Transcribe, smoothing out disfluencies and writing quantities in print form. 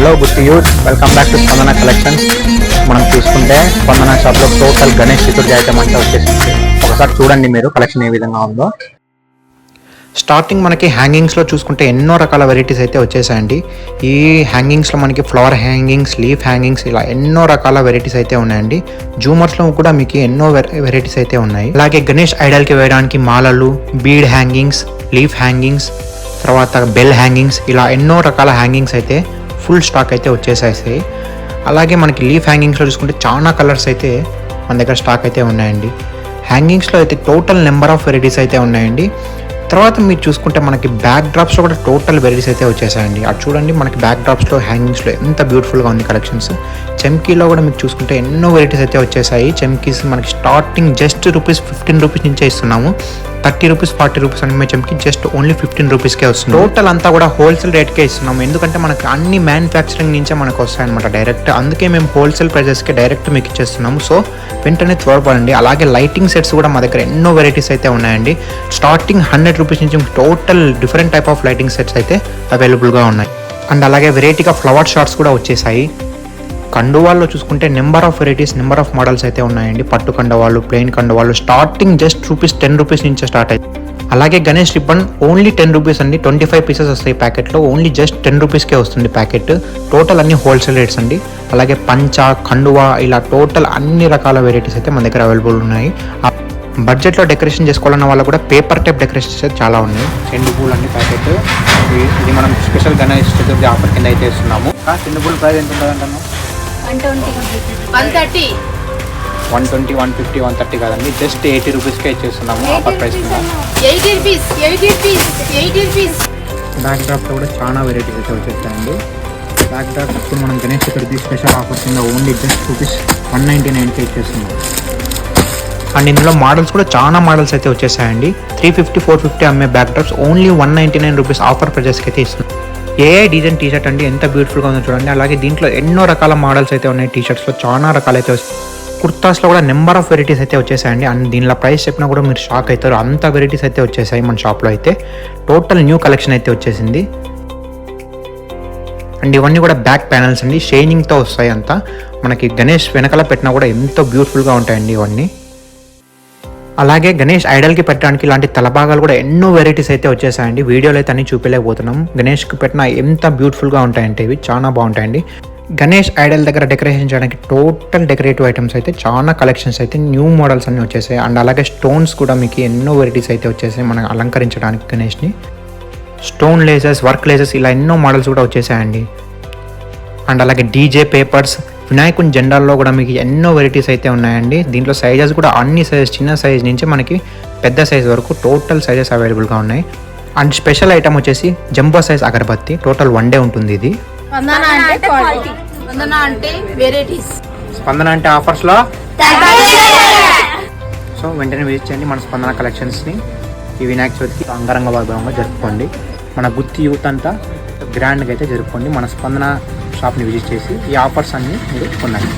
Hello good youth, welcome back to స్పందన collections. మనం చూసుకుంటే స్పందన షాప్లో టోటల్ గణేష్ చతుర్థి ఐటమ్ అంతా వచ్చేసింది. ఒకసారి చూడండి మీరు కలెక్షన్ ఏ విధంగా ఉందో. స్టార్టింగ్ మనకి హ్యాంగింగ్స్లో చూసుకుంటే ఎన్నో రకాల వెరైటీస్ అయితే వచ్చేసాయండి. ఈ హ్యాంగింగ్స్లో మనకి ఫ్లవర్ హ్యాంగింగ్స్, లీఫ్ హ్యాంగింగ్స్, ఇలా ఎన్నో రకాల వెరైటీస్ అయితే ఉన్నాయండి. జూమర్స్లో కూడా మీకు ఎన్నో వెరైటీస్ అయితే ఉన్నాయి. అలాగే గణేష్ ఐడల్కి వేయడానికి మాలలు, బీడ్ హ్యాంగింగ్స్, లీఫ్ హ్యాంగింగ్స్, తర్వాత బెల్ హ్యాంగింగ్స్, ఇలా ఎన్నో రకాల హ్యాంగింగ్స్ అయితే ఫుల్ స్టాక్ అయితే వచ్చేసాయి. అలాగే మనకి లీఫ్ హ్యాంగింగ్స్లో చూసుకుంటే చాలా కలర్స్ అయితే మన దగ్గర స్టాక్ అయితే ఉన్నాయండి. హ్యాంగింగ్స్లో అయితే టోటల్ నెంబర్ ఆఫ్ వెరైటీస్ అయితే ఉన్నాయండి. తర్వాత మీరు చూసుకుంటే మనకి బ్యాక్ డ్రాప్స్లో కూడా టోటల్ వెరైటీస్ అయితే వచ్చేసాయండి. అది చూడండి, మనకి బ్యాక్ డ్రాప్స్లో హ్యాంగింగ్స్లో ఎంత బ్యూటిఫుల్గా ఉంది కలెక్షన్స్. చెమ్కీలో కూడా మీకు చూసుకుంటే ఎన్నో వెరైటీస్ అయితే వచ్చేసాయి. చెమ్కీస్ మనకి స్టార్టింగ్ జస్ట్ ₹15 నుంచే ఇస్తున్నాము. ₹30, ₹40 అమ్మే చెమ్కి జస్ట్ ఓన్లీ 15 రూపీస్కే వస్తుంది. టోటల్ అంతా కూడా హోల్సేల్ రేట్కే ఇస్తున్నాము. ఎందుకంటే మనకి అన్ని మ్యానుఫ్యాక్చరింగ్ నుంచే మనకు వస్తాయన్నమాట డైరెక్ట్. అందుకే మేము హోల్సేల్ ప్రైజెస్కి డైరెక్ట్ మీకు ఇచ్చేస్తున్నాము. సో వెంటనే త్వరపడండి. అలాగే లైటింగ్ సెట్స్ కూడా మా దగ్గర ఎన్నో వెరైటీస్ అయితే ఉన్నాయండి. స్టార్టింగ్ ₹100 నుంచి total different type of lighting sets అయితే అవైలబుల్గా ఉన్నాయి. అండ్ అలాగే వెరైటీగా ఫ్లవర్ షార్ట్స్ కూడా వచ్చేసాయి. కండువాల్లో చూసుకుంటే number of varieties, number of models అయితే ఉన్నాయండి. పట్టు కండువాళ్ళు, ప్లెయిన్ కండువాళ్ళు స్టార్టింగ్ జస్ట్ ₹10 నుంచే స్టార్ట్ అయ్యింది. అలాగే గణేష్ రిబ్బన్ ఓన్లీ ₹10 అండి. 25 పీసెస్ వస్తాయి ప్యాకెట్లో. ఓన్లీ జస్ట్ ₹10కే వస్తుంది ప్యాకెట్. టోటల్ అన్ని హోల్సేల్ రేట్స్ అండి. అలాగే పంచా, కండువా, ఇలా టోటల్ అన్ని రకాల వెరైటీస్ అయితే మన దగ్గర అవైలబుల్ ఉన్నాయి. బడ్జెట్లో డెకరేషన్ చేసుకోవాలన్న వాళ్ళు కూడా పేపర్ టైప్ డెకరేషన్స్ అయితే చాలా ఉన్నాయి. చెండు పూలు అన్ని ప్యాకెట్. ఇది మనం స్పెషల్ గణేష్ చతుర్థి ఆఫర్ కింద అయితే ఇస్తున్నాము. చెండు పూల ప్రైస్ ఎంత ఉంటుంది అంటాను? 120, 120, 150, 130 కాదండి, జస్ట్ ₹80కే ఇచ్చేస్తున్నాము ఆఫర్ ప్రైస్ కింద. 80 రూపీస్. బ్యాక్ డ్రాప్లో కూడా చాలా వెరైటీస్ అయితే వచ్చేస్తాయండి. బ్యాక్ డ్రాప్ ఇప్పుడు మనం గణేష్ చతుర్థి స్పెషల్ ఆఫర్ కింద ఓన్లీ జస్ట్ ₹199కే ఇచ్చేస్తున్నాం. అండ్ ఇందులో మోడల్స్ కూడా చాలా మోడల్స్ అయితే వచ్చేసాయండి. 350, 450 అమ్మే బ్యాక్ డ్రాప్స్ ఓన్లీ ₹199 ఆఫర్ ప్రైజెస్కి అయితే ఇస్తున్నాం. ఏఐ డిజైన్ టీషర్ట్ అండి, ఎంత బ్యూటిఫుల్గా ఉందో చూడండి. అలాగే దీంట్లో ఎన్నో రకాల మోడల్స్ అయితే ఉన్నాయి. టీషర్ట్స్లో చాలా రకాలు అయితే వస్తాయి. కుర్తాస్లో కూడా నెంబర్ ఆఫ్ వెరైటీస్ అయితే వచ్చేసాయండి. అండ్ దీనిలో ప్రైస్ చెప్పినా కూడా మీరు షాక్ అవుతారు, అంత వెరైటీస్ అయితే వచ్చేసాయి మన షాప్లో అయితే. టోటల్ న్యూ కలెక్షన్ అయితే వచ్చేసింది. అండ్ ఇవన్నీ కూడా బ్యాక్ ప్యానల్స్ అండి, షైనింగ్తో వస్తాయి. అంతా మనకి గణేష్ వెనకాల పెట్టినా కూడా ఎంతో బ్యూటిఫుల్గా ఉంటాయండి ఇవన్నీ. అలాగే గణేష్ ఐడల్కి పెట్టడానికి ఇలాంటి తలభాగాలు కూడా ఎన్నో వెరైటీస్ అయితే వచ్చేసాయండి. వీడియోలో అయితే అన్ని చూపించలేకపోతున్నాం. గణేష్కి పెట్టిన ఎంత బ్యూటిఫుల్గా ఉంటాయంటే ఇవి చాలా బాగుంటాయండి. గణేష్ ఐడల్ దగ్గర డెకరేషన్ చేయడానికి టోటల్ డెకరేటివ్ ఐటమ్స్ అయితే చాలా కలెక్షన్స్ అయితే న్యూ మోడల్స్ అన్నీ వచ్చేసాయి. అండ్ అలాగే స్టోన్స్ కూడా మీకు ఎన్నో వెరైటీస్ అయితే వచ్చేసాయి మనం అలంకరించడానికి గణేష్ని. స్టోన్ లేసెస్, వర్క్ లేసెస్, ఇలా ఎన్నో మోడల్స్ కూడా వచ్చేసాయండి. అండ్ అలాగే డీజే పేపర్స్, వినాయకుని జెండాల్లో కూడా మీకు ఎన్నో వెరైటీస్ అయితే ఉన్నాయండి. దీంట్లో సైజెస్ కూడా అన్ని సైజెస్, చిన్న సైజ్ నుంచి మనకి పెద్ద సైజ్ వరకు టోటల్ సైజెస్ అవైలబుల్గా ఉన్నాయి. అండ్ స్పెషల్ ఐటమ్ వచ్చేసి జంబో సైజ్ అగరబత్తి, టోటల్ 1 డే ఉంటుంది ఇది. స్పందన అంటే ఆఫర్స్లో సో వెంటనే విజిట్ చేయండి మన స్పందన కలెక్షన్స్ని. ఈ వినాయక చవితికి అంగరంగ వైభవంగా జరుపుకోండి. మన గుత్తి యూత్ అంతా గ్రాండ్గా అయితే జరుపుకోండి. మన స్పందన షాప్ని విజిట్ చేసి ఈ ఆఫర్స్ అన్నీ మీరు పొందండి.